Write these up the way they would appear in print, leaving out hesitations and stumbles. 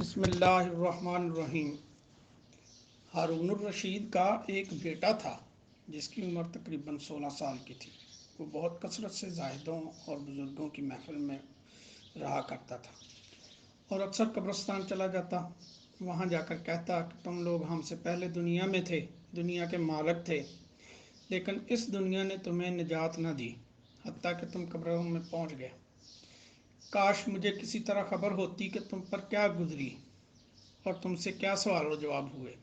بسم اللہ الرحمن الرحیم۔ ہارون الرشید کا ایک بیٹا تھا جس کی عمر تقریباً 16 سال کی تھی۔ وہ بہت کثرت سے زاہدوں اور بزرگوں کی محفل میں رہا کرتا تھا اور اکثر قبرستان چلا جاتا۔ وہاں جا کر کہتا کہ تم لوگ ہم سے پہلے دنیا میں تھے، دنیا کے مالک تھے، لیکن اس دنیا نے تمہیں نجات نہ دی حتیٰ کہ تم قبروں میں پہنچ گئے۔ کاش مجھے کسی طرح خبر ہوتی کہ تم پر کیا گزری اور تم سے کیا سوال و جواب ہوئے۔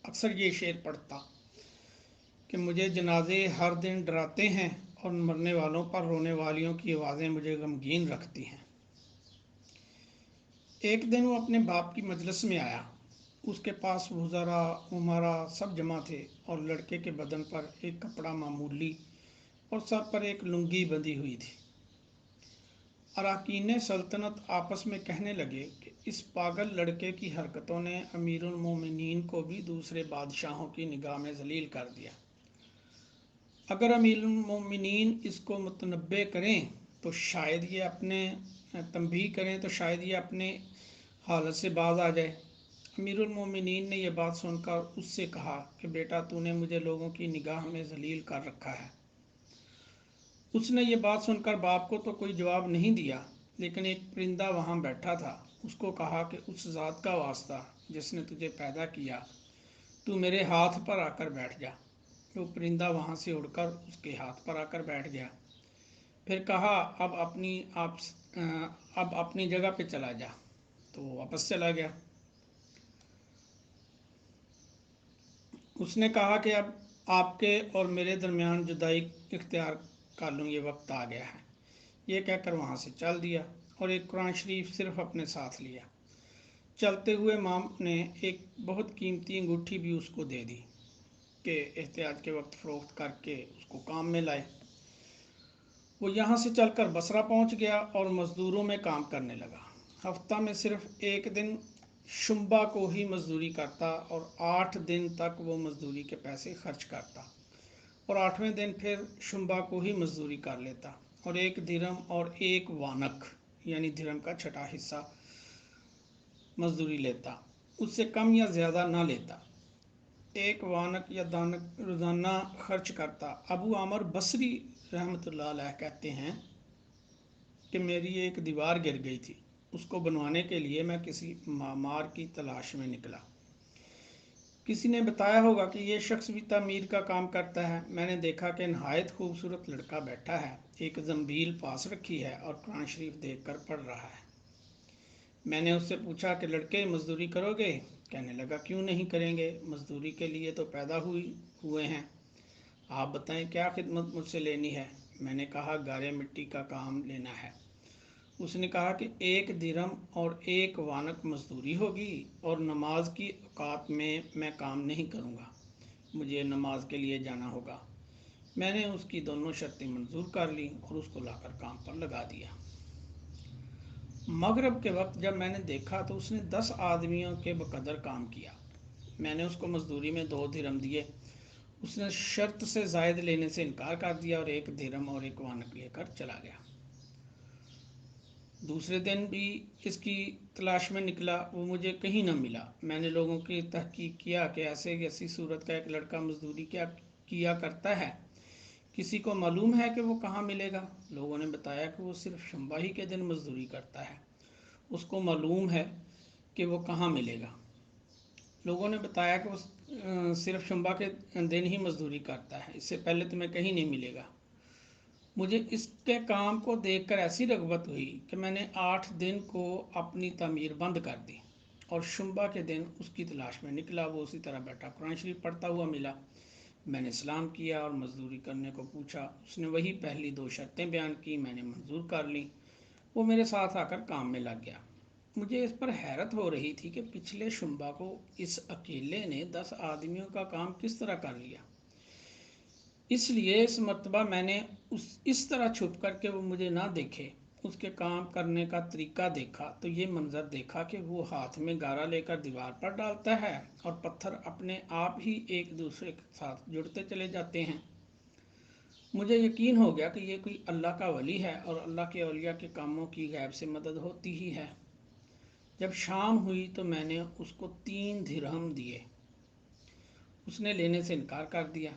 اکثر یہ شعر پڑھتا کہ مجھے جنازے ہر دن ڈراتے ہیں اور مرنے والوں پر رونے والیوں کی آوازیں مجھے غمگین رکھتی ہیں۔ ایک دن وہ اپنے باپ کی مجلس میں آیا۔ اس کے پاس وزراء، امراء سب جمع تھے اور لڑکے کے بدن پر ایک کپڑا معمولی اور سر پر ایک لنگی بندھی ہوئی تھی۔ اراکین سلطنت آپس میں کہنے لگے کہ اس پاگل لڑکے کی حرکتوں نے امیر المومنین کو بھی دوسرے بادشاہوں کی نگاہ میں ذلیل کر دیا۔ اگر امیر المومنین اس کو متنبع کریں تو شاید یہ اپنے حالت سے باز آ جائے۔ امیر المومنین نے یہ بات سن کر اس سے کہا کہ بیٹا تو نے مجھے لوگوں کی نگاہ میں ذلیل کر رکھا ہے۔ اس نے یہ بات سن کر باپ کو تو کوئی جواب نہیں دیا، لیکن ایک پرندہ وہاں بیٹھا تھا۔ اس کو کہا کہ اس ذات کا واسطہ جس نے تجھے پیدا کیا، تو میرے ہاتھ پر آ کر بیٹھ جا۔ وہ پرندہ وہاں سے اڑ کر اس کے ہاتھ پر آ کر بیٹھ گیا۔ پھر کہا اب اپنی جگہ پہ چلا جا، تو وہ واپس چلا گیا۔ اس نے کہا کہ اب آپ کے اور میرے درمیان جدائی اختیار کر لوں، یہ وقت آ گیا ہے۔ یہ کہہ کر وہاں سے چل دیا اور ایک قرآن شریف صرف اپنے ساتھ لیا۔ چلتے ہوئے ماں نے ایک بہت قیمتی انگوٹھی بھی اس کو دے دی کہ احتیاط کے وقت فروخت کر کے اس کو کام میں لائے۔ وہ یہاں سے چل کر بصرہ پہنچ گیا اور مزدوروں میں کام کرنے لگا۔ ہفتہ میں صرف ایک دن شنبہ کو ہی مزدوری کرتا اور 8 دن تک وہ مزدوری کے پیسے خرچ کرتا اور 8ویں دن پھر شنبہ کو ہی مزدوری کر لیتا اور 1 درہم اور 1 وانک یعنی درہم کا چھٹا حصہ مزدوری لیتا، اس سے کم یا زیادہ نہ لیتا۔ 1 وانک یا دانک روزانہ خرچ کرتا۔ ابو عامر بصری رحمۃ اللہ علیہ کہتے ہیں کہ میری ایک دیوار گر گئی تھی، اس کو بنوانے کے لیے میں کسی معمار کی تلاش میں نکلا۔ کسی نے بتایا ہوگا کہ یہ شخص بھی تعمیر کا کام کرتا ہے۔ میں نے دیکھا کہ نہایت خوبصورت لڑکا بیٹھا ہے، ایک زنبیل پاس رکھی ہے اور قرآن شریف دیکھ کر پڑھ رہا ہے۔ میں نے اس سے پوچھا کہ لڑکے مزدوری کرو گے؟ کہنے لگا کیوں نہیں کریں گے، مزدوری کے لیے تو پیدا ہوئے ہیں۔ آپ بتائیں کیا خدمت مجھ سے لینی ہے؟ میں نے کہا گارے مٹی کا کام لینا ہے۔ اس نے کہا کہ 1 درہم اور 1 وانک مزدوری ہوگی اور نماز کی اوقات میں کام نہیں کروں گا، مجھے نماز کے لیے جانا ہوگا۔ میں نے اس کی دونوں شرطیں منظور کر لیں اور اس کو لا کر کام پر لگا دیا۔ مغرب کے وقت جب میں نے دیکھا تو اس نے 10 آدمیوں کے بقدر کام کیا۔ میں نے اس کو مزدوری میں 2 درہم دیے۔ اس نے شرط سے زائد لینے سے انکار کر دیا اور 1 درہم اور 1 وانک لے کر چلا گیا۔ دوسرے دن بھی اس کی تلاش میں نکلا، وہ مجھے کہیں نہ ملا۔ میں نے لوگوں کی تحقیق کیا کہ ایسی صورت کا ایک لڑکا مزدوری کیا کرتا ہے، کسی کو معلوم ہے کہ وہ کہاں ملے گا؟ لوگوں نے بتایا کہ وہ صرف شنبہ ہی کے دن مزدوری کرتا ہے، اس کو معلوم ہے کہ وہ کہاں ملے گا۔ لوگوں نے بتایا کہ وہ صرف شنبہ کے دن ہی مزدوری کرتا ہے، اس سے پہلے تمہیں کہیں نہیں ملے گا۔ مجھے اس کے کام کو دیکھ کر ایسی رغبت ہوئی کہ میں نے 8 دن کو اپنی تعمیر بند کر دی اور شنبہ کے دن اس کی تلاش میں نکلا۔ وہ اسی طرح بیٹھا قرآن شریف پڑھتا ہوا ملا۔ میں نے سلام کیا اور مزدوری کرنے کو پوچھا۔ اس نے وہی پہلی 2 شرطیں بیان کی، میں نے منظور کر لیں۔ وہ میرے ساتھ آ کر کام میں لگ گیا۔ مجھے اس پر حیرت ہو رہی تھی کہ پچھلے شنبہ کو اس اکیلے نے 10 آدمیوں کا کام کس طرح کر لیا۔ اس لیے اس مرتبہ میں نے اس طرح چھپ کر کے وہ مجھے نہ دیکھے اس کے کام کرنے کا طریقہ دیکھا تو یہ منظر دیکھا کہ وہ ہاتھ میں گارا لے کر دیوار پر ڈالتا ہے اور پتھر اپنے آپ ہی ایک دوسرے کے ساتھ جڑتے چلے جاتے ہیں۔ مجھے یقین ہو گیا کہ یہ کوئی اللہ کا ولی ہے اور اللہ کے اولیاء کے کاموں کی غیب سے مدد ہوتی ہی ہے۔ جب شام ہوئی تو میں نے اس کو 3 درہم دیے۔ اس نے لینے سے انکار کر دیا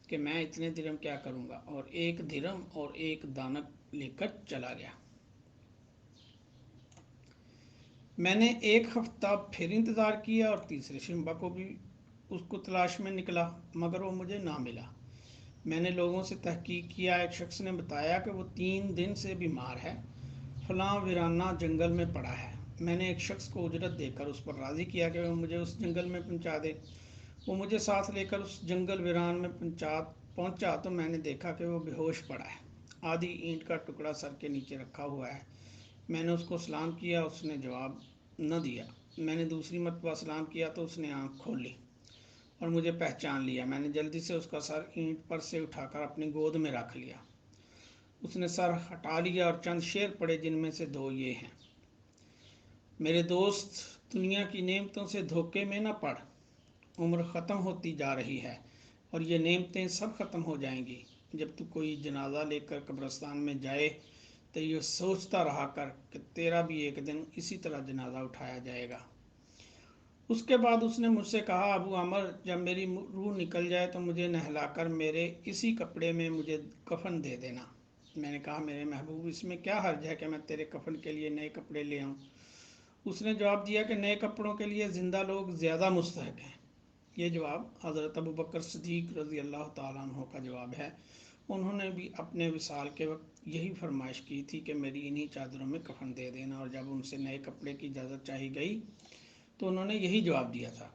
کہ میں اتنے درہم کیا کروں گا، اور 1 درہم اور 1 دانک لے کر چلا گیا۔ میں نے 1 ہفتہ پھر انتظار کیا اور تیسرے شنبہ کو بھی اس کو تلاش میں نکلا، مگر وہ مجھے نہ ملا۔ میں نے لوگوں سے تحقیق کیا، ایک شخص نے بتایا کہ وہ 3 دن سے بیمار ہے، فلاں ویرانہ جنگل میں پڑا ہے۔ میں نے ایک شخص کو اجرت دے کر اس پر راضی کیا کہ وہ مجھے اس جنگل میں پہنچا دے۔ وہ مجھے ساتھ لے کر اس جنگل ویران میں پہنچا تو میں نے دیکھا کہ وہ بے ہوش پڑا ہے، آدھی اینٹ کا ٹکڑا سر کے نیچے رکھا ہوا ہے۔ میں نے اس کو سلام کیا، اس نے جواب نہ دیا۔ میں نے دوسری مرتبہ سلام کیا تو اس نے آنکھ کھول لی اور مجھے پہچان لیا۔ میں نے جلدی سے اس کا سر اینٹ پر سے اٹھا کر اپنی گود میں رکھ لیا۔ اس نے سر ہٹا لیا اور چند شعر پڑھے، جن میں سے 2 یہ ہیں: میرے دوست، دنیا کی نعمتوں سے دھوکے میں نہ پڑ، عمر ختم ہوتی جا رہی ہے اور یہ نعمتیں سب ختم ہو جائیں گی۔ جب تو کوئی جنازہ لے کر قبرستان میں جائے تو یہ سوچتا رہا کر کہ تیرا بھی ایک دن اسی طرح جنازہ اٹھایا جائے گا۔ اس کے بعد اس نے مجھ سے کہا، ابو عمر، جب میری روح نکل جائے تو مجھے نہلا کر میرے اسی کپڑے میں مجھے کفن دے دینا۔ میں نے کہا، میرے محبوب، اس میں کیا حرج ہے کہ میں تیرے کفن کے لیے نئے کپڑے لے آؤں؟ اس نے جواب دیا کہ نئے کپڑوں کے لیے زندہ لوگ زیادہ مستحق ہیں۔ یہ جواب حضرت ابوبکر صدیق رضی اللہ تعالیٰ عنہ کا جواب ہے۔ انہوں نے بھی اپنے وصال کے وقت یہی فرمائش کی تھی کہ میری انہی چادروں میں کفن دے دینا، اور جب ان سے نئے کپڑے کی اجازت چاہی گئی تو انہوں نے یہی جواب دیا تھا۔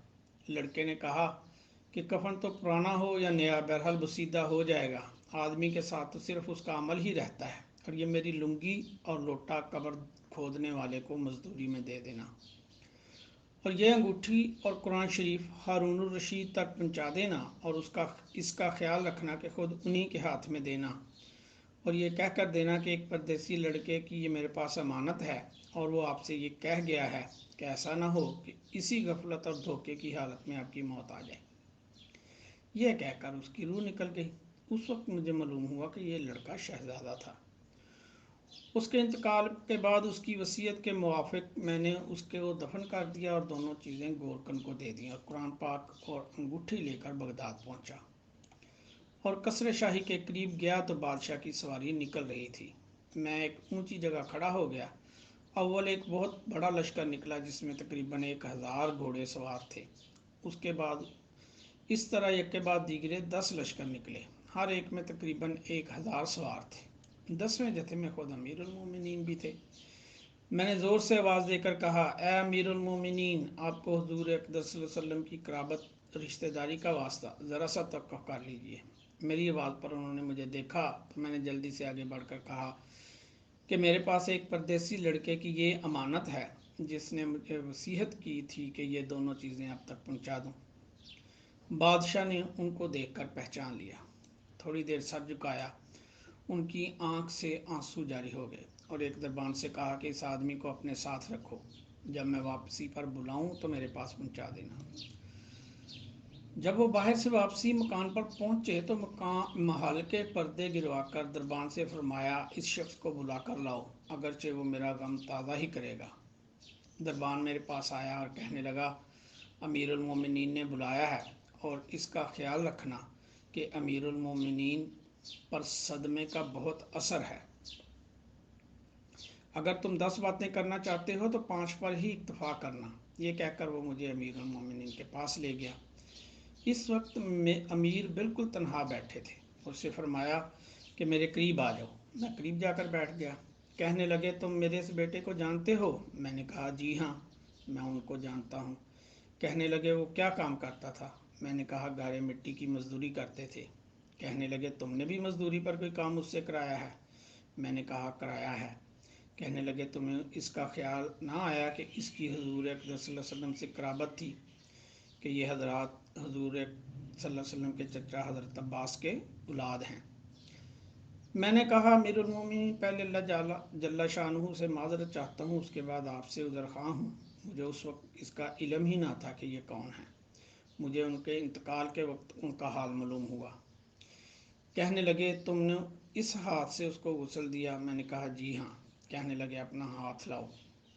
لڑکے نے کہا کہ کفن تو پرانا ہو یا نیا، بہرحال بسیدہ ہو جائے گا۔ آدمی کے ساتھ تو صرف اس کا عمل ہی رہتا ہے، اور یہ میری لنگی اور لوٹا قبر کھودنے والے کو مزدوری میں دے دینا، اور یہ انگوٹھی اور قرآن شریف ہارون الرشید تک پہنچا دینا، اور اس کا خیال رکھنا کہ خود انہی کے ہاتھ میں دینا، اور یہ کہہ کر دینا کہ ایک پردیسی لڑکے کی یہ میرے پاس امانت ہے، اور وہ آپ سے یہ کہہ گیا ہے کہ ایسا نہ ہو کہ اسی غفلت اور دھوکے کی حالت میں آپ کی موت آ جائے۔ یہ کہہ کر اس کی روح نکل گئی۔ اس وقت مجھے معلوم ہوا کہ یہ لڑکا شہزادہ تھا۔ اس کے انتقال کے بعد اس کی وصیت کے موافق میں نے اس کو دفن کر دیا اور دونوں چیزیں گورکن کو دے دیں، اور قرآن پاک اور انگوٹھی لے کر بغداد پہنچا، اور قصر شاہی کے قریب گیا تو بادشاہ کی سواری نکل رہی تھی۔ میں ایک اونچی جگہ کھڑا ہو گیا۔ اول ایک بہت بڑا لشکر نکلا جس میں تقریباً 1000 گھوڑے سوار تھے۔ اس کے بعد اس طرح ایک کے بعد دیگرے 10 لشکر نکلے، ہر ایک میں تقریباً 1000 سوار تھے۔ 10ویں جتھے میں خود امیر المومنین بھی تھے۔ میں نے زور سے آواز دے کر کہا، اے امیر المومنین، آپ کو حضور اقدس صلی اللہ علیہ وسلم کی قرابت رشتہ داری کا واسطہ، ذرا سا توقف کر لیجئے۔ میری آواز پر انہوں نے مجھے دیکھا تو میں نے جلدی سے آگے بڑھ کر کہا کہ میرے پاس ایک پردیسی لڑکے کی یہ امانت ہے جس نے مجھے وصیت کی تھی کہ یہ دونوں چیزیں اب تک پہنچا دوں۔ بادشاہ نے ان کو دیکھ کر پہچان لیا، تھوڑی دیر سر جھکایا، ان کی آنکھ سے آنسو جاری ہو گئے، اور ایک دربان سے کہا کہ اس آدمی کو اپنے ساتھ رکھو، جب میں واپسی پر بلاؤں تو میرے پاس پہنچا دینا۔ جب وہ باہر سے واپسی مکان پر پہنچے تو محل کے پردے گروا کر دربان سے فرمایا، اس شخص کو بلا کر لاؤ، اگرچہ وہ میرا غم تازہ ہی کرے گا۔ دربان میرے پاس آیا اور کہنے لگا، امیر المومنین نے بلایا ہے، اور اس کا خیال رکھنا کہ امیر المومنین پر صدمے کا بہت اثر ہے۔ اگر تم 10 باتیں کرنا چاہتے ہو تو 5 پر ہی اکتفا کرنا۔ یہ کہہ کر وہ مجھے امیر المومنین کے پاس لے گیا۔ اس وقت میں امیر بالکل تنہا بیٹھے تھے۔ اس سے فرمایا کہ میرے قریب آ جاؤ۔ میں قریب جا کر بیٹھ گیا۔ کہنے لگے، تم میرے اس بیٹے کو جانتے ہو؟ میں نے کہا، جی ہاں، میں ان کو جانتا ہوں۔ کہنے لگے، وہ کیا کام کرتا تھا؟ میں نے کہا، گارے مٹی کی مزدوری کرتے تھے۔ کہنے لگے، تم نے بھی مزدوری پر کوئی کام اس سے کرایا ہے؟ میں نے کہا، کرایا ہے۔ کہنے لگے، تمہیں اس کا خیال نہ آیا کہ اس کی حضور اقدس صلی اللہ علیہ وسلم سے قرابت تھی، کہ یہ حضرات حضور صلی اللہ علیہ وسلم کے چچا حضرت عباس کے اولاد ہیں؟ میں نے کہا، امیر المومنین، پہلے اللہ جل شانہ سے معذرت چاہتا ہوں، اس کے بعد آپ سے عذر خواہ ہوں۔ مجھے اس وقت اس کا علم ہی نہ تھا کہ یہ کون ہے۔ مجھے ان کے انتقال کے وقت ان کا حال معلوم ہوا۔ کہنے لگے، تم نے اس ہاتھ سے اس کو غسل دیا؟ میں نے کہا، جی ہاں۔ کہنے لگے، اپنا ہاتھ لاؤ۔